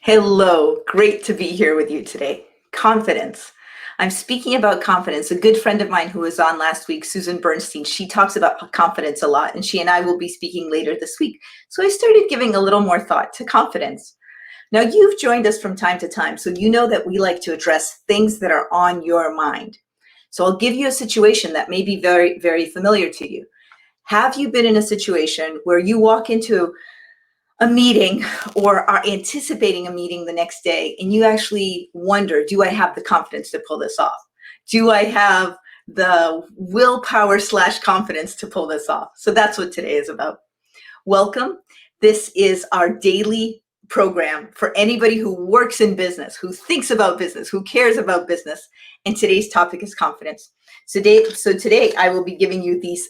Hello, great to be here with you today. Confidence. I'm speaking about confidence. A good friend of mine who was on last week, Susan Bernstein, she talks about confidence a lot, and she and I will be speaking later this week. So I started giving a little more thought to confidence. Now, you've joined us from time to time, so you know that we like to address things that are on your mind. So I'll give you a situation that may be very, very familiar to you. Have you been in a situation where you walk into a meeting or are anticipating a meeting the next day and you actually wonder, do I have the confidence to pull this off? Do I have the willpower / confidence to pull this off? So that's what today is about. Welcome. This is our daily program for anybody who works in business, who thinks about business, who cares about business. And today's topic is confidence. So today I will be giving you these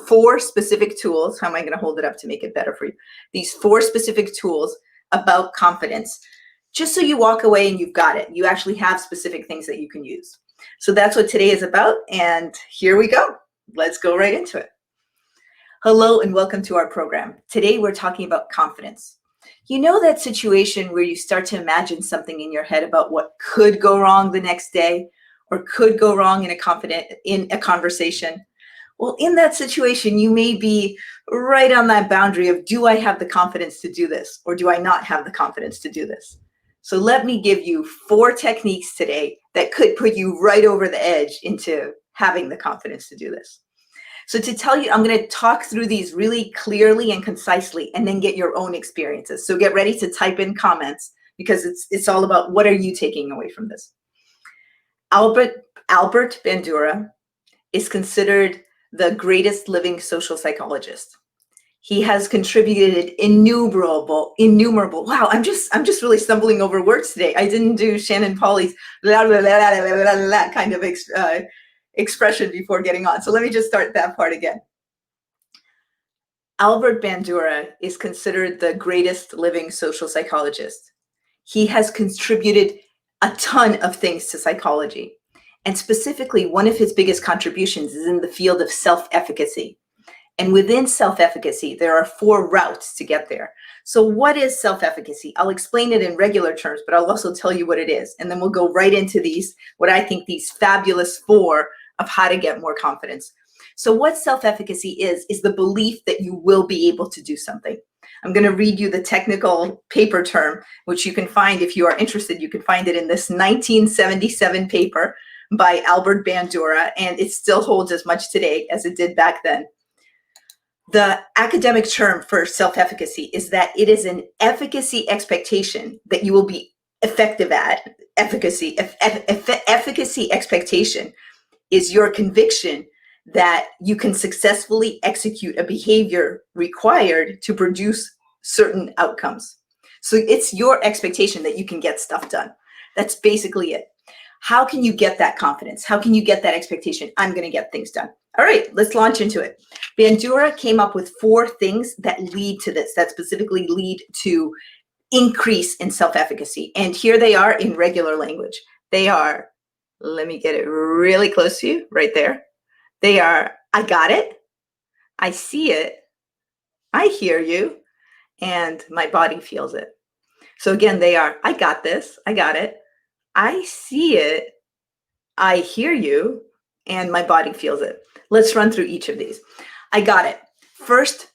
4 specific tools. How am I going to hold it up to make it better for you? These 4 specific tools about confidence, just so you walk away and you've got it. You actually have specific things that you can use. So that's what today is about. And here we go. Let's go right into it. Hello and welcome to our program. Today we're talking about confidence. You know that situation where you start to imagine something in your head about what could go wrong the next day or could go wrong in a conversation? Well, in that situation, you may be right on that boundary of, do I have the confidence to do this or do I not have the confidence to do this? So let me give you 4 techniques today that could put you right over the edge into having the confidence to do this. So to tell you, I'm going to talk through these really clearly and concisely and then get your own experiences. So get ready to type in comments because it's all about what are you taking away from this. Albert Bandura is considered the greatest living social psychologist. He has contributed innumerable. Wow, I'm just really stumbling over words today. I didn't do Shannon Pauly's la la la la la la la kind of expression before getting on. So let me just start that part again. Albert Bandura is considered the greatest living social psychologist. He has contributed a ton of things to psychology. And specifically, one of his biggest contributions is in the field of self-efficacy. And within self-efficacy, there are 4 routes to get there. So what is self-efficacy? I'll explain it in regular terms, but I'll also tell you what it is. And then we'll go right into what I think these fabulous 4 of how to get more confidence. So what self-efficacy is the belief that you will be able to do something. I'm going to read you the technical paper term, which you can find if you are interested. You can find it in this 1977 paper by Albert Bandura, and it still holds as much today as it did back then. The academic term for self-efficacy is that it is an efficacy expectation that you will be effective at. Efficacy expectation is your conviction that you can successfully execute a behavior required to produce certain outcomes. So it's your expectation that you can get stuff done. That's basically it. How can you get that confidence? How can you get that expectation? I'm going to get things done. All right, let's launch into it. Bandura came up with 4 things that lead to this, that specifically lead to increase in self-efficacy. And here they are in regular language. They are, let me get it really close to you, right there. They are, I got it, I see it, I hear you, and my body feels it. So again, they are, I got this, I got it, I see it, I hear you, and my body feels it. Let's run through each of these. I got it. First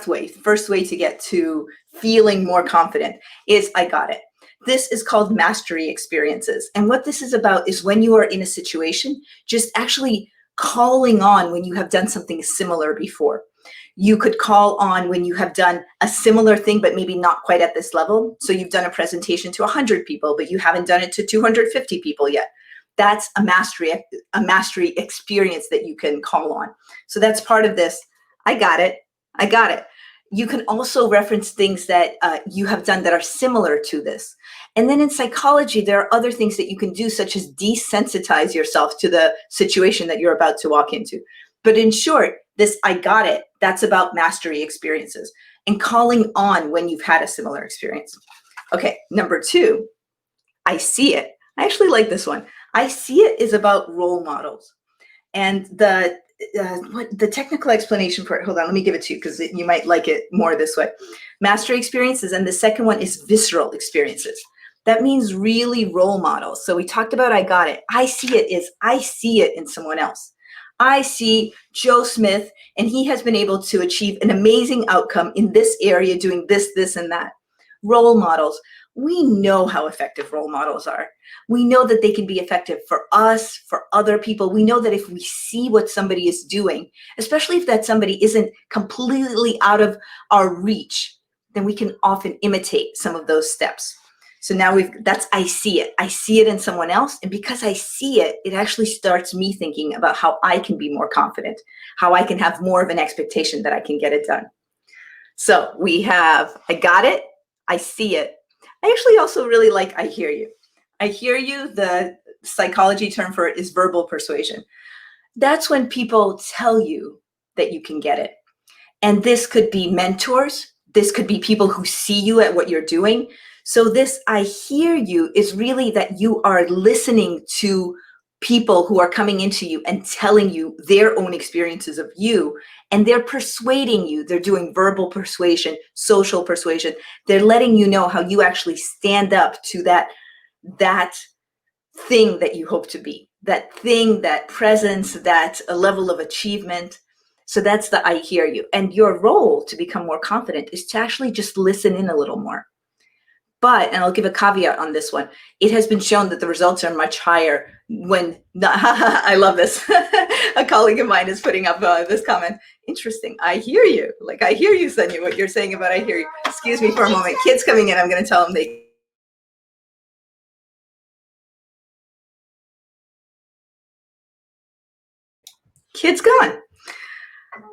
way to get to feeling more confident is I got it. This is called mastery experiences. And what this is about is when you are in a situation, just actually calling on when you have done something similar before. You could call on when you have done a similar thing, but maybe not quite at this level. So you've done a presentation to 100 people, but you haven't done it to 250 people yet. That's a mastery experience that you can call on. So that's part of this. I got it. I got it. You can also reference things that you have done that are similar to this. And then in psychology, there are other things that you can do, such as desensitize yourself to the situation that you're about to walk into. But in short, this I got it, that's about mastery experiences and calling on when you've had a similar experience. Okay, number 2, I see it. I actually like this one. I see it is about role models. And the technical explanation for it, hold on, let me give it to you because you might like it more this way. Mastery experiences, and the second one is visceral experiences. That means really role models. So we talked about I got it. I see it is I see it in someone else. I see Joe Smith, and he has been able to achieve an amazing outcome in this area, doing this, this, and that. Role models. We know how effective role models are. We know that they can be effective for us, for other people. We know that if we see what somebody is doing, especially if that somebody isn't completely out of our reach, then we can often imitate some of those steps. So now that's I see it. I see it in someone else. And because I see it, it actually starts me thinking about how I can be more confident, how I can have more of an expectation that I can get it done. So we have I got it, I see it. I actually also really like I hear you. I hear you, the psychology term for it is verbal persuasion. That's when people tell you that you can get it. And this could be mentors. This could be people who see you at what you're doing. So this I hear you is really that you are listening to people who are coming into you and telling you their own experiences of you, and they're persuading you. They're doing verbal persuasion, social persuasion. They're letting you know how you actually stand up to that thing that you hope to be, that thing, that presence, that a level of achievement. So that's the I hear you. And your role to become more confident is to actually just listen in a little more. But, and I'll give a caveat on this one, it has been shown that the results are much higher when, I love this. A colleague of mine is putting up this comment. Interesting. I hear you. Like, I hear you, Senia, what you're saying about I hear you. Excuse me for a moment. Kids coming in, I'm going to tell them they. Kids gone.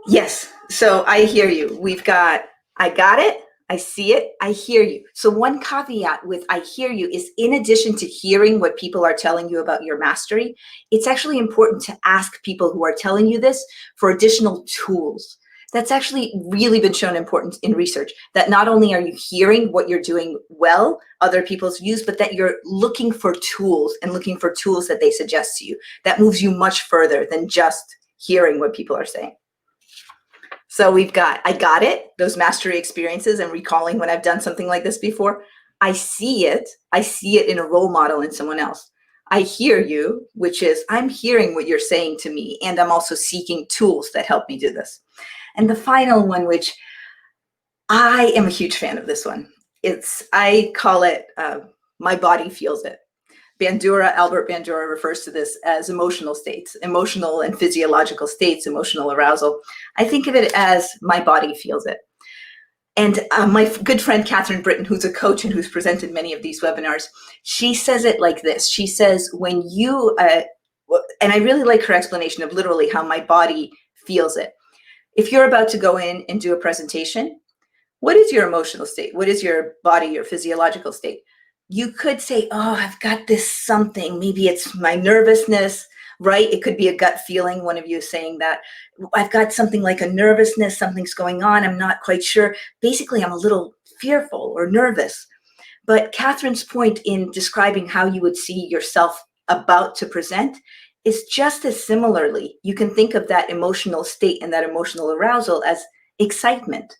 Yes. So I hear you. We've got, I got it. I see it. I hear you. So one caveat with I hear you is in addition to hearing what people are telling you about your mastery, it's actually important to ask people who are telling you this for additional tools. That's actually really been shown important in research, that not only are you hearing what you're doing well, other people's views, but that you're looking for tools and looking for tools that they suggest to you. That moves you much further than just hearing what people are saying. So we've got, I got it, those mastery experiences and recalling when I've done something like this before. I see it in a role model in someone else. I hear you, which is I'm hearing what you're saying to me, and I'm also seeking tools that help me do this. And the final one, which I am a huge fan of this one, I call it, my body feels it. Albert Bandura refers to this as emotional states, emotional and physiological states, emotional arousal. I think of it as my body feels it. And my good friend, Catherine Britton, who's a coach and who's presented many of these webinars, she says it like this. She says, when you, and I really like her explanation of literally how my body feels it. If you're about to go in and do a presentation, what is your emotional state? What is your body, your physiological state? You could say, oh, I've got this something. Maybe it's my nervousness, right? It could be a gut feeling. One of you is saying that. I've got something like a nervousness. Something's going on. I'm not quite sure. Basically, I'm a little fearful or nervous. But Catherine's point in describing how you would see yourself about to present is just as similarly. You can think of that emotional state and that emotional arousal as excitement.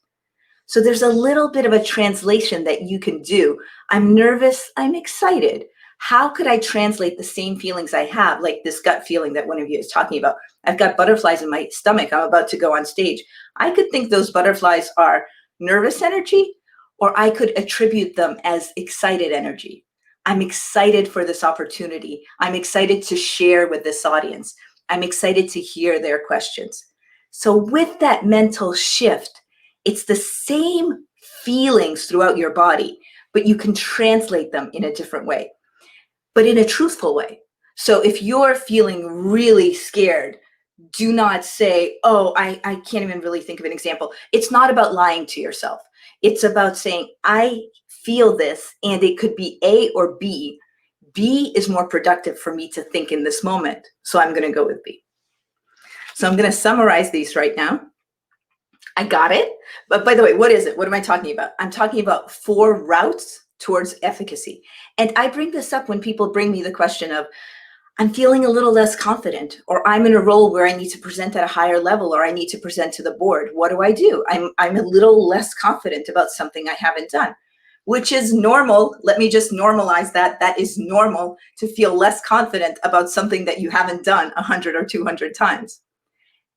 So there's a little bit of a translation that you can do. I'm nervous, I'm excited. How could I translate the same feelings I have, like this gut feeling that one of you is talking about? I've got butterflies in my stomach, I'm about to go on stage. I could think those butterflies are nervous energy, or I could attribute them as excited energy. I'm excited for this opportunity. I'm excited to share with this audience. I'm excited to hear their questions. So with that mental shift, it's the same feelings throughout your body, but you can translate them in a different way, but in a truthful way. So if you're feeling really scared, do not say, oh, I can't even really think of an example. It's not about lying to yourself. It's about saying, I feel this, and it could be A or B. B is more productive for me to think in this moment, so I'm going to go with B. So I'm going to summarize these right now. I got it. But by the way, what is it? What am I talking about? I'm talking about 4 routes towards efficacy. And I bring this up when people bring me the question of, I'm feeling a little less confident, or I'm in a role where I need to present at a higher level, or I need to present to the board. What do? I'm a little less confident about something I haven't done. which is normal. Let me just normalize that. That is normal to feel less confident about something that you haven't done 100 or 200 times.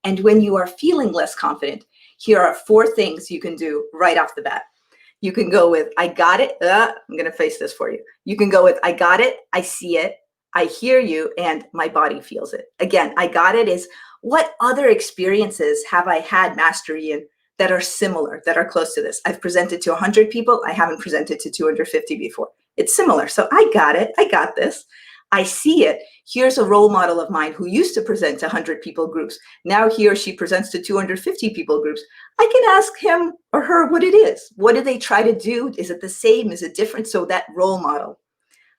And when you are feeling less confident, here are 4 things you can do right off the bat. You can go with, I got it. I'm going to face this for you. You can go with, I got it. I see it. I hear you. And my body feels it. Again, I got it is, what other experiences have I had mastery in that are similar, that are close to this? I've presented to 100 people. I haven't presented to 250 before. It's similar. So I got it. I got this. I see it. Here's a role model of mine who used to present to 100 people groups. Now he or she presents to 250 people groups. I can ask him or her what it is. What do they try to do? Is it the same? Is it different? So that role model.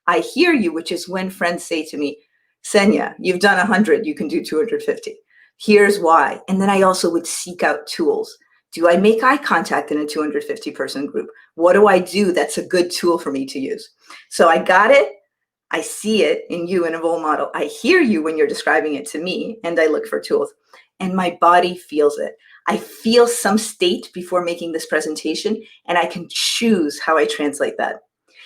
I hear you, which is when friends say to me, Senia, you've done 100, you can do 250. Here's why. And then I also would seek out tools. Do I make eye contact in a 250 person group? What do I do that's a good tool for me to use? So I got it. I see it in you in a role model. I hear you when you're describing it to me, and I look for tools. And my body feels it. I feel some state before making this presentation, and I can choose how I translate that.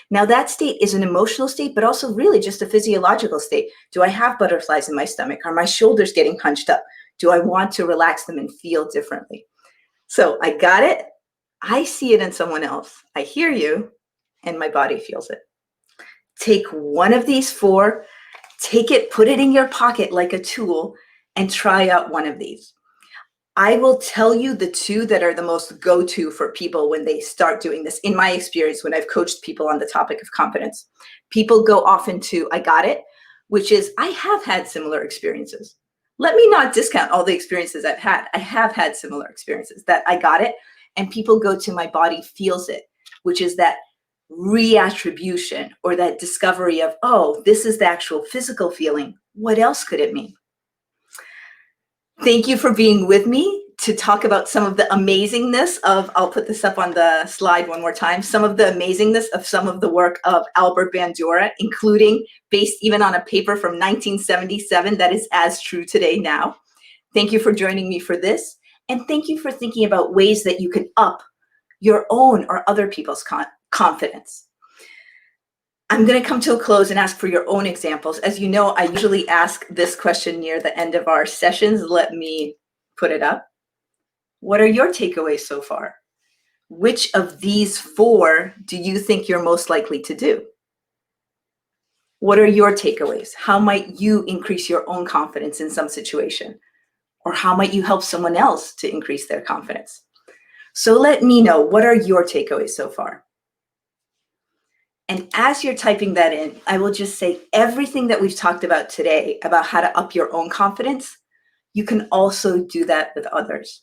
Now, that state is an emotional state, but also really just a physiological state. Do I have butterflies in my stomach? Are my shoulders getting hunched up? Do I want to relax them and feel differently? So I got it. I see it in someone else. I hear you, and my body feels it. Take one of these 4, take it, put it in your pocket like a tool, and try out one of these. I will tell you the 2 that are the most go-to for people when they start doing this. In my experience, when I've coached people on the topic of confidence, people go often to, I got it, which is, I have had similar experiences. Let me not discount all the experiences I've had. I have had similar experiences that I got it. And people go to my body feels it, which is that reattribution or that discovery of, oh, this is the actual physical feeling. What else could it mean? Thank you for being with me to talk about some of the amazingness of, I'll put this up on the slide one more time, some of the amazingness of some of the work of Albert Bandura, including based even on a paper from 1977 that is as true today now. Thank you for joining me for this. And thank you for thinking about ways that you can up your own or other people's confidence. I'm going to come to a close and ask for your own examples. As you know, I usually ask this question near the end of our sessions. Let me put it up. What are your takeaways so far? Which of these 4 do you think you're most likely to do? What are your takeaways? How might you increase your own confidence in some situation? Or how might you help someone else to increase their confidence? So let me know, what are your takeaways so far? And as you're typing that in, I will just say everything that we've talked about today about how to up your own confidence, you can also do that with others.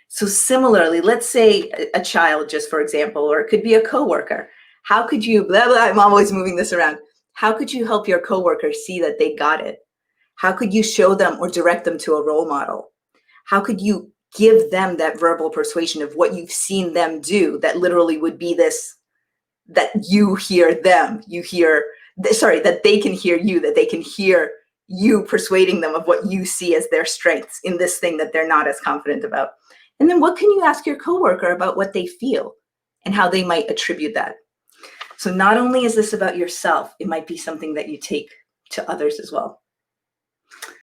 So similarly, let's say a child, just for example, or it could be a coworker. How could you, blah, blah, I'm always moving this around. How could you help your coworker see that they got it? How could you show them or direct them to a role model? How could you give them that verbal persuasion of what you've seen them do that literally would be this, that you hear them, that they can hear you, that they can hear you persuading them of what you see as their strengths in this thing that they're not as confident about. And then what can you ask your coworker about what they feel and how they might attribute that? So not only is this about yourself, it might be something that you take to others as well.